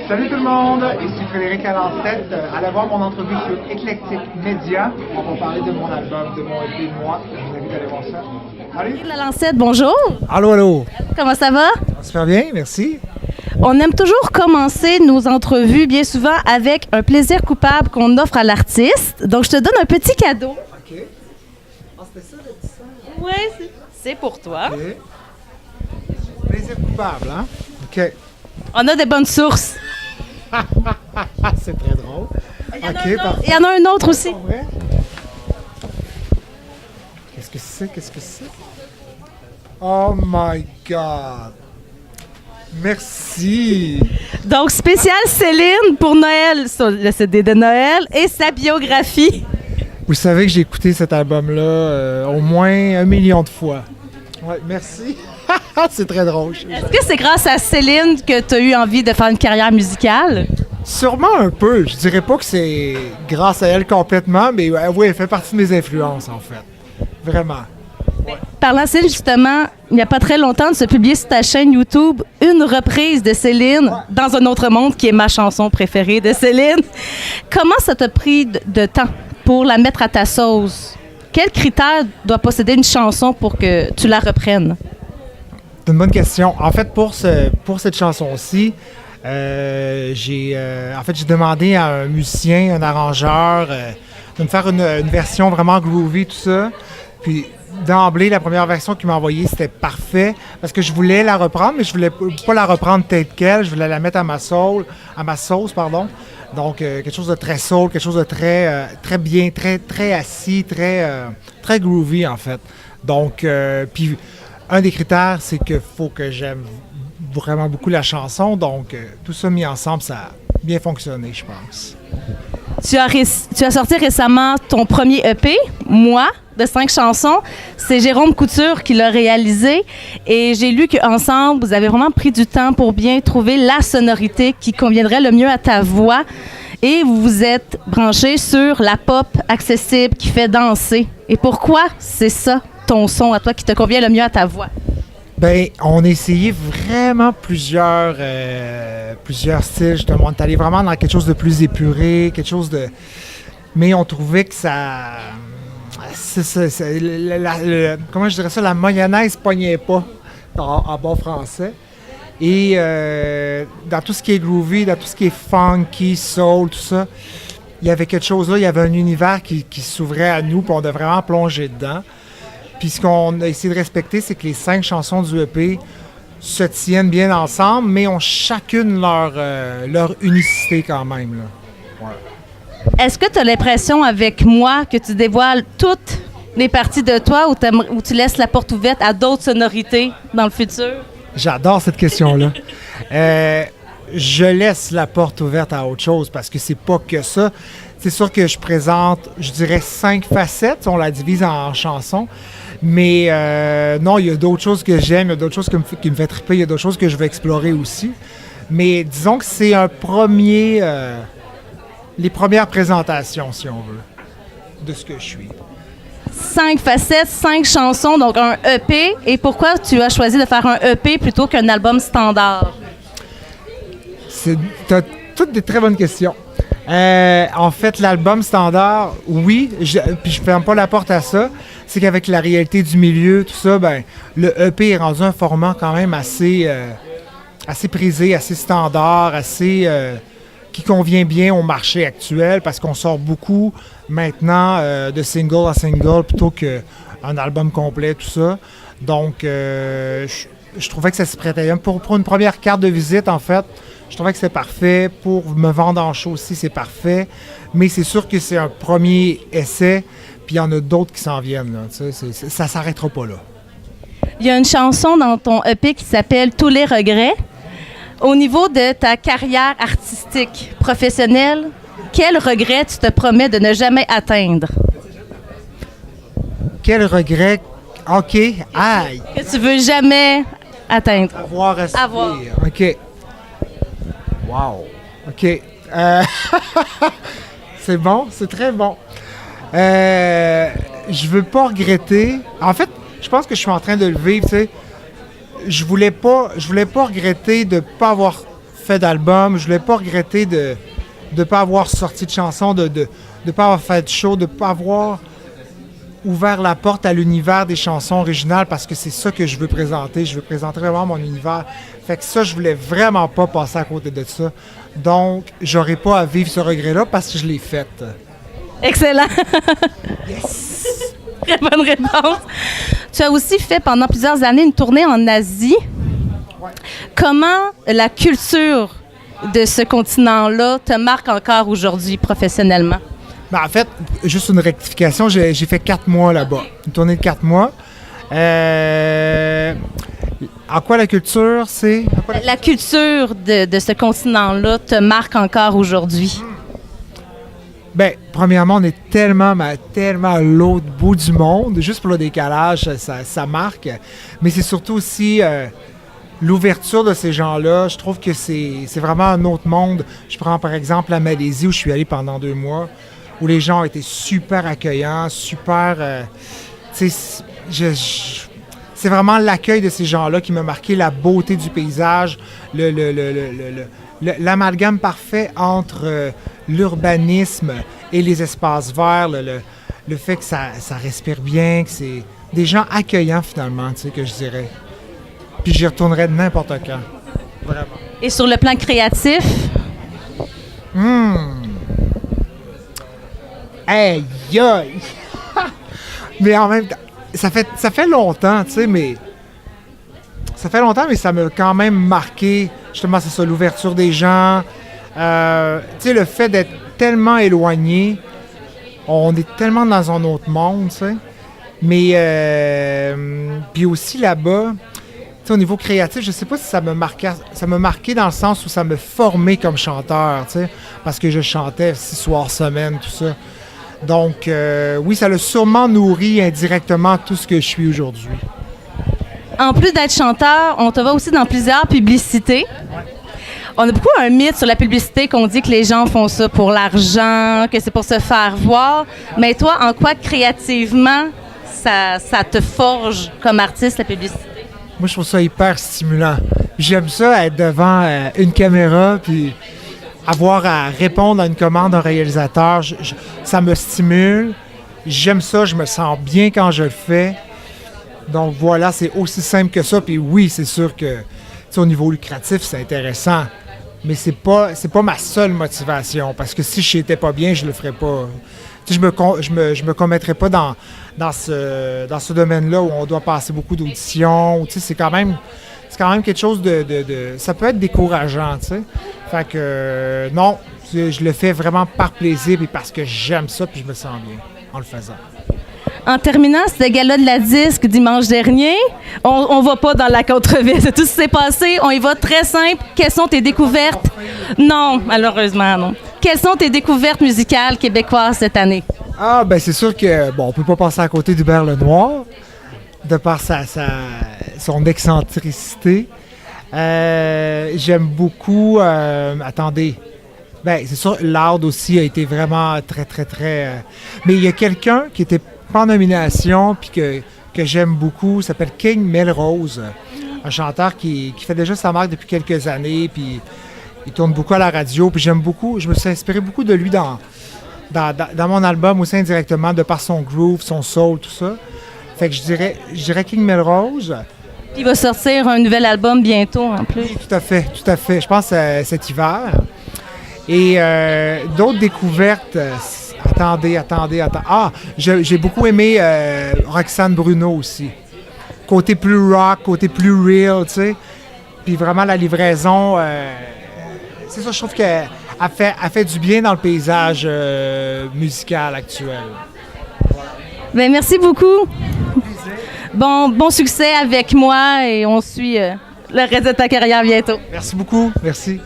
Salut tout le monde, ici Frédéric Alancette. Allez voir mon entrevue sur Eclectic Media. On va parler de mon album, de mon EP, moi. Je vous invite à aller voir ça. Allez. Frédéric Alancette, bonjour. Allô, allô. Comment ça va? Super bien, merci. On aime toujours commencer nos entrevues, bien souvent, avec un plaisir coupable qu'on offre à l'artiste. Donc, je te donne un petit cadeau. OK. Ah, c'était ça, le dessin? Oui, c'est pour toi. OK. Plaisir coupable, hein? OK. On a des bonnes sources. C'est très drôle. OK, parfait. Il y en a un autre aussi. En vrai? Qu'est-ce que c'est? Qu'est-ce que c'est? Oh my God! Merci! Donc, spécial Céline pour Noël, sur le CD de Noël et sa biographie. Vous savez que j'ai écouté cet album-là au moins 1 million de fois. Ouais, merci. C'est très drôle. Est-ce que c'est grâce à Céline que tu as eu envie de faire une carrière musicale? Sûrement un peu. Je dirais pas que c'est grâce à elle complètement, mais oui, elle fait partie de mes influences, en fait. Vraiment. Parlant de Céline, justement, il n'y a pas très longtemps, tu as publié sur ta chaîne YouTube une reprise de Céline dans un autre monde, qui est ma chanson préférée de Céline. Comment ça t'a pris de temps pour la mettre à ta sauce? Quels critères doit posséder une chanson pour que tu la reprennes? C'est une bonne question. En fait, pour cette chanson-ci, j'ai demandé à un musicien, un arrangeur, de me faire une version vraiment groovy, tout ça. Puis d'emblée, la première version qu'il m'a envoyée, c'était parfait parce que je voulais la reprendre, mais je voulais pas la reprendre telle quelle. Je voulais la mettre à ma sauce, Donc, quelque chose de très soul, quelque chose de très, très bien, très, très assis, très groovy, en fait. Donc, puis un des critères, c'est qu'il faut que j'aime vraiment beaucoup la chanson. Donc, tout ça mis ensemble, ça a bien fonctionné, je pense. Tu as sorti récemment ton premier EP, Moi, de 5 chansons. C'est Jérôme Couture qui l'a réalisé. Et j'ai lu qu'ensemble, vous avez vraiment pris du temps pour bien trouver la sonorité qui conviendrait le mieux à ta voix. Et vous vous êtes branché sur la pop accessible qui fait danser. Et pourquoi c'est ça, ton son à toi, qui te convient le mieux à ta voix? Bien, on a essayé vraiment plusieurs styles, justement. On est allé vraiment dans quelque chose de plus épuré, quelque chose de... Mais on trouvait que ça... comment je dirais ça? La mayonnaise pognait pas en bon français. Et dans tout ce qui est groovy, dans tout ce qui est funky, soul, tout ça, il y avait quelque chose là, il y avait un univers qui s'ouvrait à nous, puis on a vraiment plongé dedans. Puis ce qu'on a essayé de respecter, c'est que les 5 chansons du EP se tiennent bien ensemble, mais ont chacune leur unicité quand même, là. Ouais. Est-ce que tu as l'impression avec Moi que tu dévoiles toutes les parties de toi ou tu laisses la porte ouverte à d'autres sonorités dans le futur? J'adore cette question-là. Je laisse la porte ouverte à autre chose parce que c'est pas que ça. C'est sûr que je présente, je dirais, 5 facettes. On la divise en chansons. Mais non, il y a d'autres choses que j'aime, il y a d'autres choses qui me fait triper, il y a d'autres choses que je veux explorer aussi. Mais disons que c'est un premier... les premières présentations, si on veut, de ce que je suis. 5 facettes, 5 chansons, donc un EP. Et pourquoi tu as choisi de faire un EP plutôt qu'un album standard? Tu as toutes des très bonnes questions. En fait, l'album standard, oui, puis je ferme pas la porte à ça, c'est qu'avec la réalité du milieu, tout ça, ben, le EP est rendu un format quand même assez prisé, assez standard, qui convient bien au marché actuel parce qu'on sort beaucoup maintenant de single à single plutôt qu'un album complet, tout ça. Donc, je trouvais que ça se prêtait bien. Pour une première carte de visite, en fait, je trouvais que c'était parfait. Pour me vendre en show aussi, c'est parfait. Mais c'est sûr que c'est un premier essai, puis il y en a d'autres qui s'en viennent. Là, ça ne s'arrêtera pas là. Il y a une chanson dans ton EP qui s'appelle « Tous les regrets ». Au niveau de ta carrière artistique, professionnelle, quel regret tu te promets de ne jamais atteindre? Quel regret? OK. Aïe! Que tu veux jamais atteindre. Avoir à Avoir. OK. Wow. OK. C'est bon, c'est très bon. Je veux pas regretter. En fait, je pense que je suis en train de le vivre, tu sais. Je voulais pas regretter de ne pas avoir fait d'album. Je voulais pas regretter de ne pas avoir sorti de chansons, de ne pas avoir fait de show, de ne pas avoir ouvert la porte à l'univers des chansons originales parce que c'est ça que je veux présenter. Je veux présenter vraiment mon univers. Fait que ça, je voulais vraiment pas passer à côté de ça. Donc, j'aurais pas à vivre ce regret-là parce que je l'ai fait. Excellent. Yes! Très bonne réponse. Tu as aussi fait pendant plusieurs années une tournée en Asie. Ouais. Comment la culture de ce continent-là te marque encore aujourd'hui professionnellement? Ben, en fait, juste une rectification, j'ai fait 4 mois là-bas. Une tournée de 4 mois. En quoi la culture, c'est... La culture de ce continent-là te marque encore aujourd'hui? Bien, premièrement, on est tellement à l'autre bout du monde. Juste pour le décalage, ça marque. Mais c'est surtout aussi l'ouverture de ces gens-là. Je trouve que c'est vraiment un autre monde. Je prends par exemple la Malaisie où je suis allé pendant 2 mois, où les gens étaient super accueillants, super... c'est vraiment l'accueil de ces gens-là qui m'a marqué, la beauté du paysage, l'amalgame parfait entre l'urbanisme et les espaces verts, le fait que ça respire bien, que c'est des gens accueillants finalement, tu sais, que je dirais. Puis j'y retournerais n'importe quand. Vraiment. Et sur le plan créatif? Aïe, aïe! Mais en même temps, ça fait longtemps, tu sais, mais... Ça fait longtemps, mais ça m'a quand même marqué, justement, c'est ça, l'ouverture des gens. Tu sais, le fait d'être tellement éloigné, on est tellement dans un autre monde, tu sais. Mais, puis aussi là-bas, tu sais, au niveau créatif, je sais pas si ça m'a marqué dans le sens où ça m'a formé comme chanteur, tu sais, parce que je chantais 6 soirs semaine, tout ça. Donc, oui, ça l'a sûrement nourri indirectement tout ce que je suis aujourd'hui. En plus d'être chanteur, on te voit aussi dans plusieurs publicités. On a beaucoup un mythe sur la publicité qu'on dit que les gens font ça pour l'argent, que c'est pour se faire voir. Mais toi, en quoi créativement ça te forge comme artiste, la publicité? Moi, je trouve ça hyper stimulant. J'aime ça, être devant une caméra, puis avoir à répondre à une commande d'un réalisateur. Ça me stimule. J'aime ça, je me sens bien quand je le fais. Donc voilà, c'est aussi simple que ça. Puis oui, c'est sûr que au niveau lucratif, c'est intéressant. Mais c'est pas ma seule motivation. Parce que si je n'étais pas bien, je le ferais pas. Je me commettrais pas dans ce domaine-là où on doit passer beaucoup d'auditions. C'est quand même quelque chose de ça peut être décourageant, tu sais. Fait que non, je le fais vraiment par plaisir et parce que j'aime ça puis je me sens bien en le faisant. En terminant, c'était le gala de la disque dimanche dernier. On va pas dans la controverse de tout ce qui s'est passé. On y va très simple. Quelles sont tes découvertes? Non, malheureusement, non. Quelles sont tes découvertes musicales québécoises cette année? Ah, ben c'est sûr que, bon, on peut pas passer à côté d'Hubert Lenoir, de par son excentricité. J'aime beaucoup... attendez. Ben, c'est sûr, Loud aussi a été vraiment très, très, très... mais il y a quelqu'un qui était pas en nomination puis que j'aime beaucoup, s'appelle King Melrose, un chanteur qui fait déjà sa marque depuis quelques années, puis il tourne beaucoup à la radio, puis j'aime beaucoup, je me suis inspiré beaucoup de lui dans mon album aussi indirectement, de par son groove, son soul, tout ça. Fait que je dirais King Melrose. Il va sortir un nouvel album bientôt, en plus. Oui, tout à fait. Je pense cet hiver. Et d'autres découvertes... Attendez. Ah, j'ai beaucoup aimé Roxane Bruno aussi. Côté plus rock, côté plus real, tu sais. Puis vraiment la livraison, c'est ça, je trouve qu'elle fait du bien dans le paysage musical actuel. Bien, merci beaucoup. Bon succès avec moi et on suit le reste de ta carrière bientôt. Merci beaucoup. Merci.